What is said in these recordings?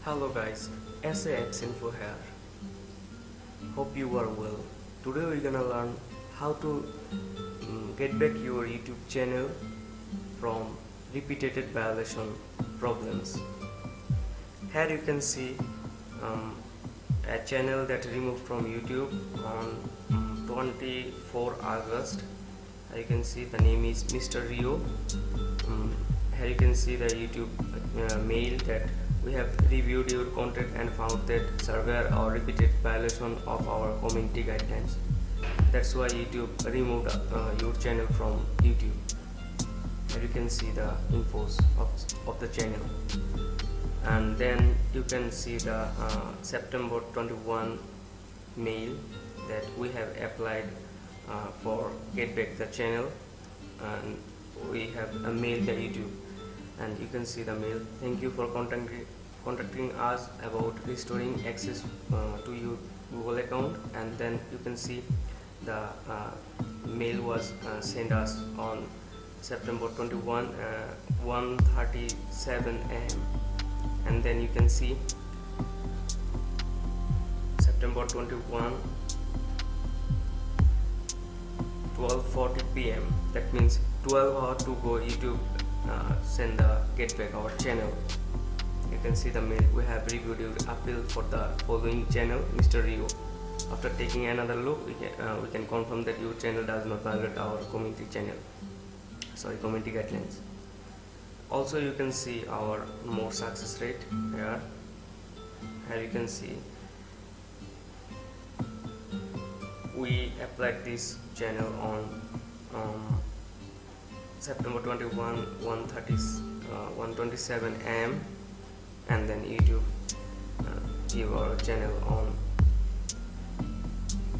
Hello guys, SAX Info here. Hope you are well. Today we're gonna learn how to get back your YouTube channel from repeated violation problems. Here you can see a channel that removed from YouTube on 24 August. You can see the name is Mr. Rio. Here you can see the YouTube mail that we have reviewed your content and found that severe or repeated violation of our community guidelines. That's why YouTube removed your channel from YouTube. Here you can see the infos of the channel, and then you can see the September 21 mail that we have applied for get back the channel, and we have mailed the YouTube, and you can see the mail. Thank you for contacting us about restoring access to your Google account. And then you can see the mail was sent us on September 21 1:37 am, and then you can see September 21 12:40 pm. That means 12 hours to go. YouTube send the get back our channel. You can see the mail. We have reviewed your appeal for the following channel, Mr. Rio. After taking another look, we can confirm that your channel does not violate our community guidelines. Also, you can see our more success rate here. Here you can see we applied this channel on September 21 1:27 am, and then YouTube give our channel on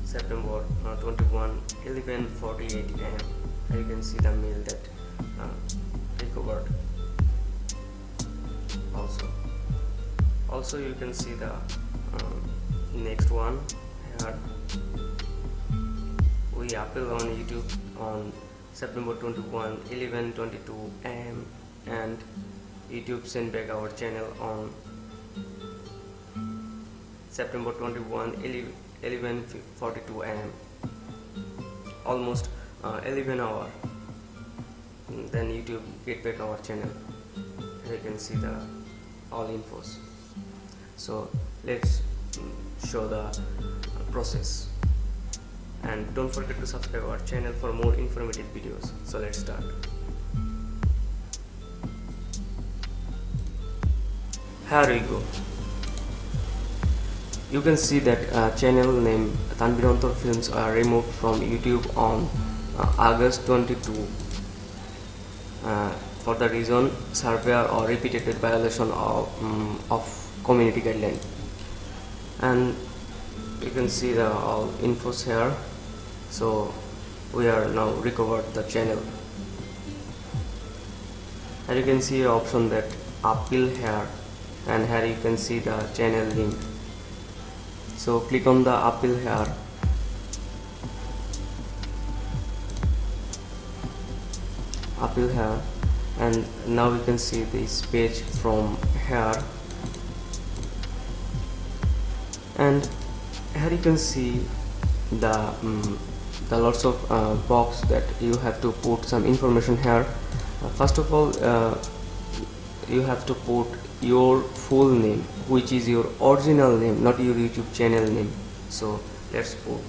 September 21 11:48 am. You can see the mail that recovered. Also you can see the next one here. We appeal on YouTube on September 21 11:22 am, and YouTube sent back our channel on September 21 11:42 am, almost 11 hours. Then YouTube get back our channel. You can see the all infos. So let's show the process, and don't forget to subscribe our channel for more informative videos. So let's start. Here we go. You can see that channel name Tanvirantor Films are removed from YouTube on August 22 for the reason severe or repeated violation of community guideline. And you can see the all infos here. So we are now recovered the channel, and you can see an option that appeal here, and here you can see the channel link. So click on the appeal here, and now you can see this page from here, and here you can see the lots of box that you have to put some information here. First of all, you have to put your full name, which is your original name, not your YouTube channel name. So let's put.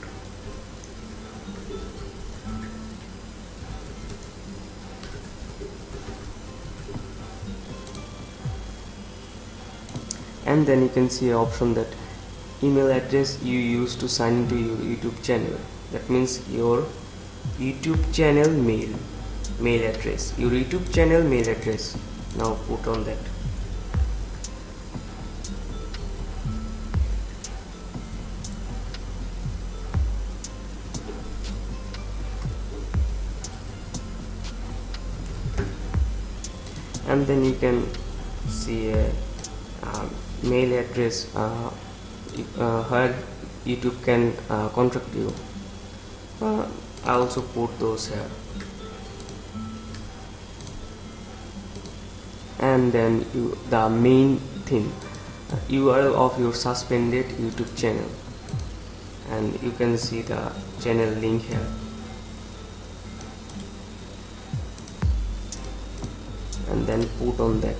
And then you can see an option that email address you use to sign into your YouTube channel. That means your YouTube channel mail address, your YouTube channel mail address. Now put on that. And then you can see a mail address where YouTube can contact you. I also put those here. And then the main thing URL of your suspended YouTube channel, and you can see the channel link here, and then put on that,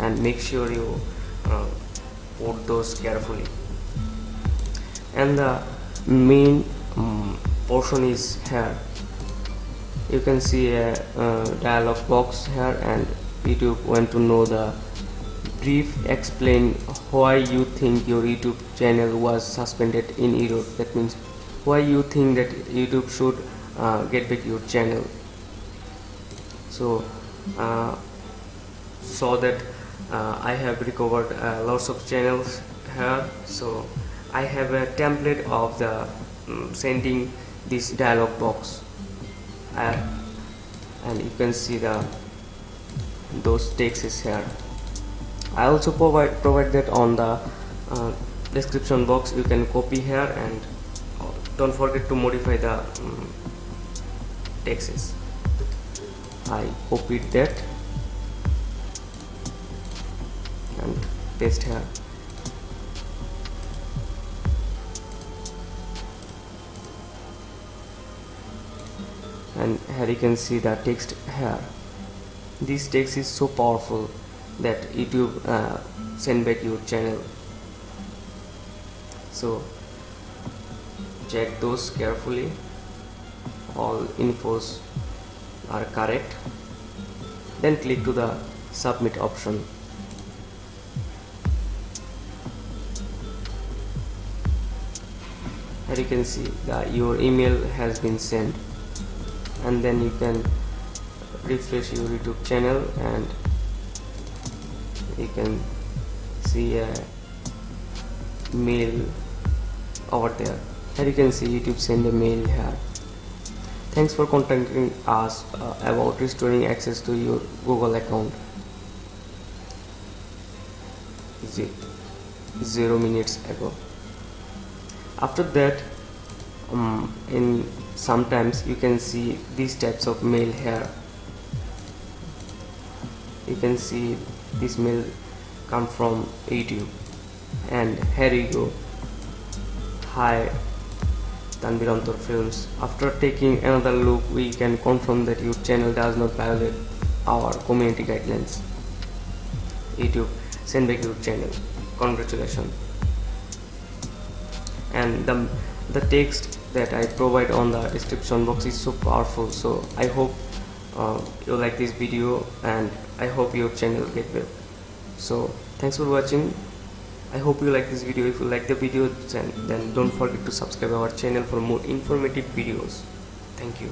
and make sure you put those carefully. And the main portion is here. You can see a dialog box here, and YouTube want to know the brief explain why you think your YouTube channel was suspended in Europe. That means why you think that YouTube should get back your channel. So that I have recovered lots of channels here. So I have a template of the sending this dialog box, and you can see those texts here. I also provide that on the description box. You can copy here, and don't forget to modify the texts. I copied that and paste here. And here you can see the text here. This text is so powerful that YouTube send back your channel. So check those carefully. All infos are correct. Then click to the submit option. Here you can see that your email has been sent, and then you can refresh your YouTube channel, and you can see a mail over there. Here you can see YouTube send a mail here. Thanks for contacting us about restoring access to your Google account. 0 minutes ago. After that, in sometimes you can see these types of mail here. You can see this mail come from YouTube, and here you go. Hi, Tanvirantor Films. After taking another look, we can confirm that your channel does not violate our community guidelines. YouTube send back your channel. Congratulations. And the text that I provide on the description box is so powerful. So I hope you like this video, and I hope your channel get back. So thanks for watching. I hope you like this video. If you like the video, then don't forget to subscribe our channel for more informative videos. Thank you.